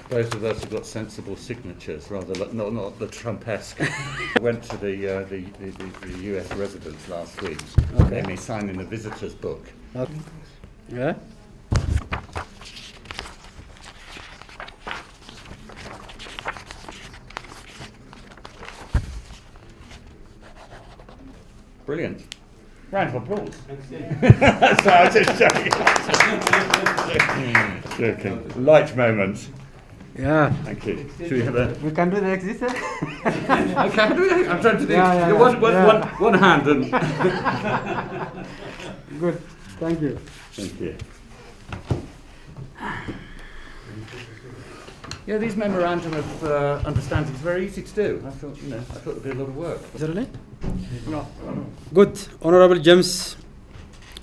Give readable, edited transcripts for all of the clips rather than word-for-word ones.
Both of us have got sensible signatures, rather not the Trump-esque. I went to the US residence last week. Okay. Made me sign in a visitor's book. Okay. Yeah. Brilliant. Round of applause. So I was just joking. Light moment. Yeah. Thank you. Should we have a? We can do the exercise. Okay, I'm trying to do Yeah, one hand and. Good. Thank you. Thank you. Yeah, these memorandum of understanding is very easy to do. I thought it'd be a lot of work. Is that right? No. Good. Honorable James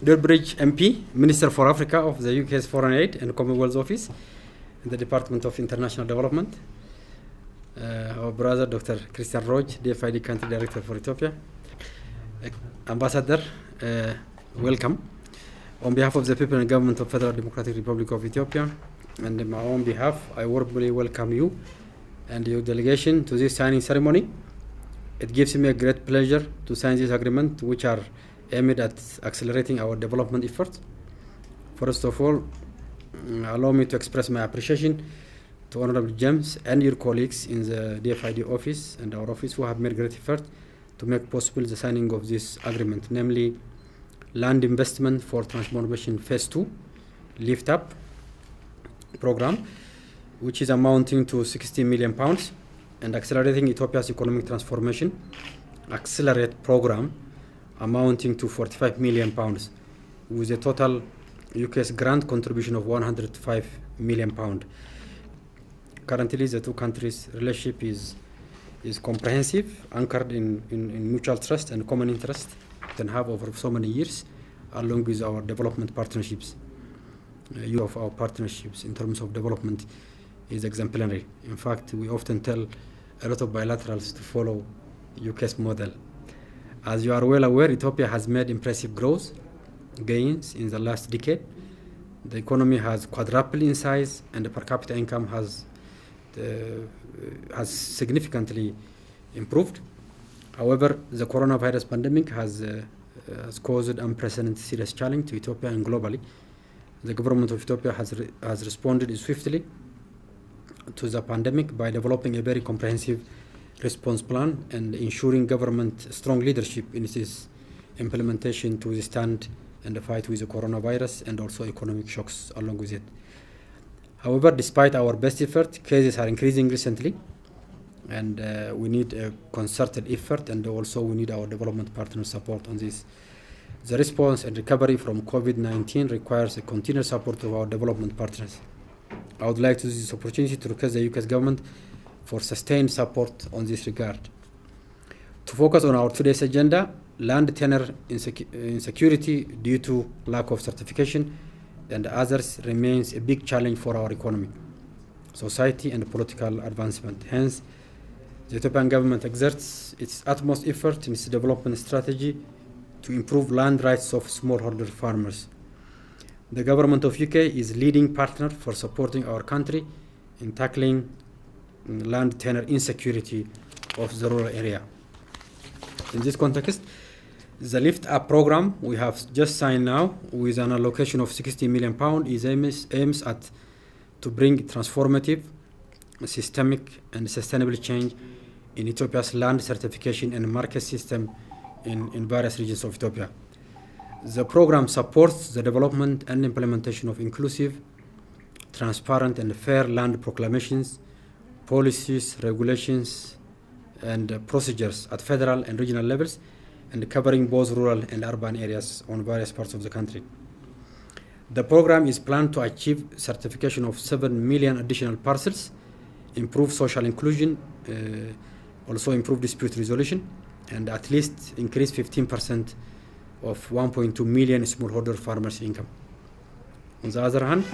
Durbridge MP, Minister for Africa of the UK's Foreign Aid and Commonwealth Office in the Department of International Development. Our brother Dr. Christian Roach, DFID Country Director for Ethiopia. Ambassador, welcome. On behalf of the people and government of Federal Democratic Republic of Ethiopia, and on my own behalf, I warmly welcome you and your delegation to this signing ceremony. It gives me a great pleasure to sign this agreement, which are aimed at accelerating our development efforts. First of all, allow me to express my appreciation to Honorable James and your colleagues in the DFID office and our office who have made great effort to make possible the signing of this agreement, namely Land Investment for Transformation Phase 2, Lift Up program, which is amounting to £60 million, and Accelerating Ethiopia's Economic Transformation Accelerate program amounting to £45 million, with a total UK's grant contribution of £105 million. Currently, the two countries' relationship is comprehensive, anchored in mutual trust and common interest, and have over so many years, along with our development partnerships. Of our partnerships in terms of development is exemplary. In fact, we often tell a lot of bilaterals to follow UK's model. As you are well aware, Ethiopia has made impressive growth gains in the last decade. The economy has quadrupled in size, and the per capita income has significantly improved. However, the coronavirus pandemic has caused unprecedented serious challenge to Ethiopia and globally. The government of Ethiopia has responded swiftly to the pandemic by developing a very comprehensive response plan and ensuring government strong leadership in its implementation to withstand and the fight with the coronavirus and also economic shocks along with it. However, despite our best effort, cases are increasing recently, and we need a concerted effort, and also we need our development partner support on this. The response and recovery from COVID-19 requires a continued support of our development partners. I would like to use this opportunity to request the UK's government for sustained support on this regard. To focus on our today's agenda, land tenure insecurity due to lack of certification and others remains a big challenge for our economy, society and political advancement. Hence, the Ethiopian government exerts its utmost effort in its development strategy to improve land rights of smallholder farmers. The government of UK is leading partner for supporting our country in tackling land tenure insecurity of the rural area. In this context, the Lift Up program we have just signed now, with an allocation of £60 million, aims at to bring transformative, systemic and sustainable change in Ethiopia's land certification and market system in various regions of Ethiopia. The program supports the development and implementation of inclusive, transparent and fair land proclamations, policies, regulations and procedures at federal and regional levels, and covering both rural and urban areas on various parts of the country. The program is planned to achieve certification of 7 million additional parcels, improve social inclusion, also improve dispute resolution, and at least increase 15% of 1.2 million smallholder farmers' income. On the other hand,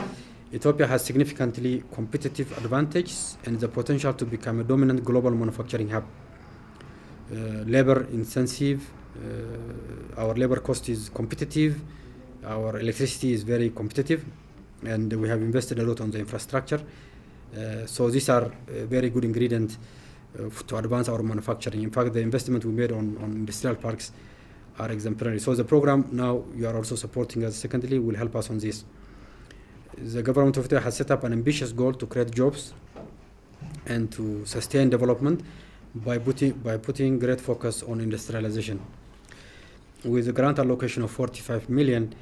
Ethiopia has significantly competitive advantages and the potential to become a dominant global manufacturing hub. Labor intensive, our labor cost is competitive, our electricity is very competitive, and we have invested a lot on the infrastructure, So these are very good ingredients to advance our manufacturing. In fact, the investment we made on industrial parks are exemplary. So the program now you are also supporting us, secondly, will help us on this. The government of Ethiopia has set up an ambitious goal to create jobs and to sustain development by putting great focus on industrialization. With the grant allocation of 45 million,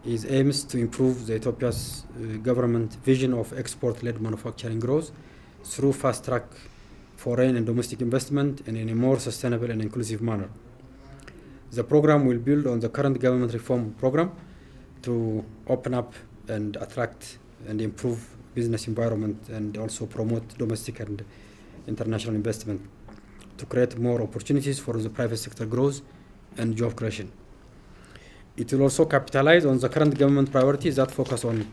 it aims to improve the Ethiopia's government vision of export-led manufacturing growth through fast-track foreign and domestic investment and in a more sustainable and inclusive manner. The program will build on the current government reform program to open up and attract and improve business environment and also promote domestic and international investment to create more opportunities for the private sector growth and job creation. It will also capitalize on the current government priorities that focus on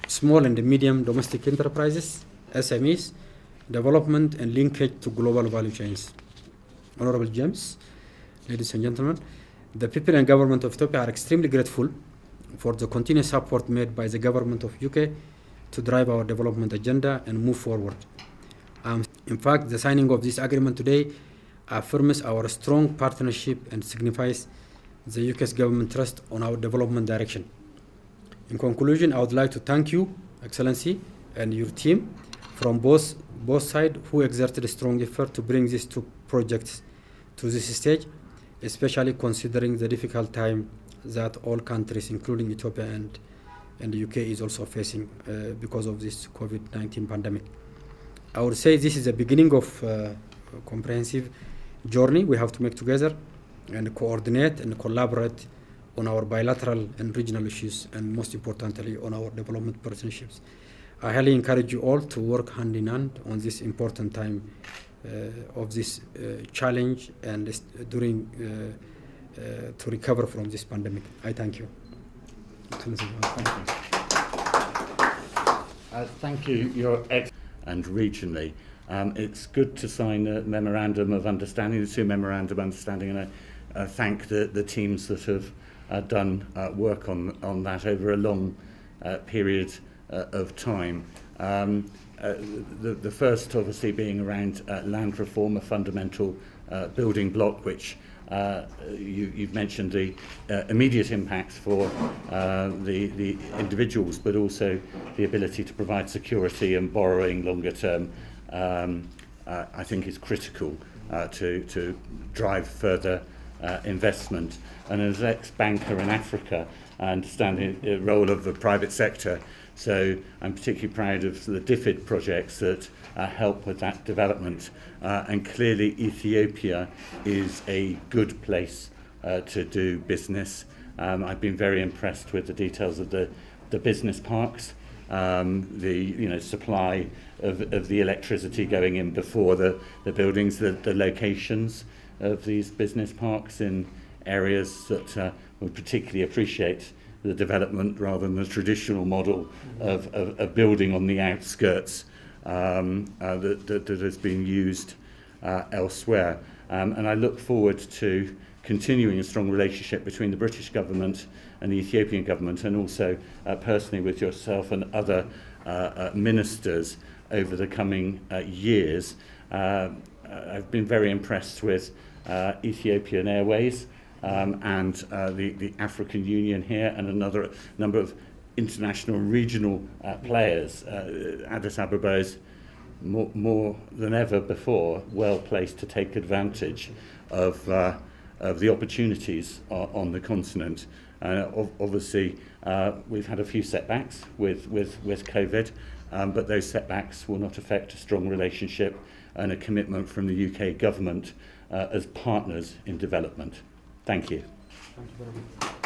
small and medium domestic enterprises, SMEs, development and linkage to global value chains. Honorable James, ladies and gentlemen, the people and government of Ethiopia are extremely grateful for the continuous support made by the government of UK to drive our development agenda and move forward. In fact, the signing of this agreement today affirms our strong partnership and signifies the UK's government trust on our development direction. In conclusion, I would like to thank you, Excellency, and your team from both sides who exerted a strong effort to bring these two projects to this stage, especially considering the difficult time that all countries, including Ethiopia and the UK, is also facing because of this COVID-19 pandemic. I would say this is the beginning of a comprehensive journey we have to make together and coordinate and collaborate on our bilateral and regional issues, and most importantly, on our development partnerships. I highly encourage you all to work hand in hand on this important time of this challenge and during to recover from this pandemic. I thank you. Thank you, Your Excellency. And regionally, it's good to sign a memorandum of understanding, the two memorandum of understanding, and I thank the teams that have done work on that over a long period of time. The first obviously being around land reform, a fundamental building block, which you've mentioned the immediate impacts for the individuals, but also the ability to provide security and borrowing longer term, I think is critical to drive further investment. And as ex-banker in Africa, I understand the role of the private sector, so I'm particularly proud of the DFID projects that help with that development. And clearly Ethiopia is a good place to do business. I've been very impressed with the details of the business parks, the supply of the electricity going in before the buildings, the locations of these business parks in areas that would particularly appreciate the development rather than the traditional model of building on the outskirts that has been used elsewhere. And I look forward to continuing a strong relationship between the British government and the Ethiopian government, and also personally with yourself and other ministers over the coming years. I've been very impressed with Ethiopian Airways and the African Union here, and another number of international and regional players. Addis Ababa is more than ever before well placed to take advantage of the opportunities on the continent. Obviously, we've had a few setbacks with COVID, but those setbacks will not affect a strong relationship and a commitment from the UK government as partners in development. Thank you. Thank you very much.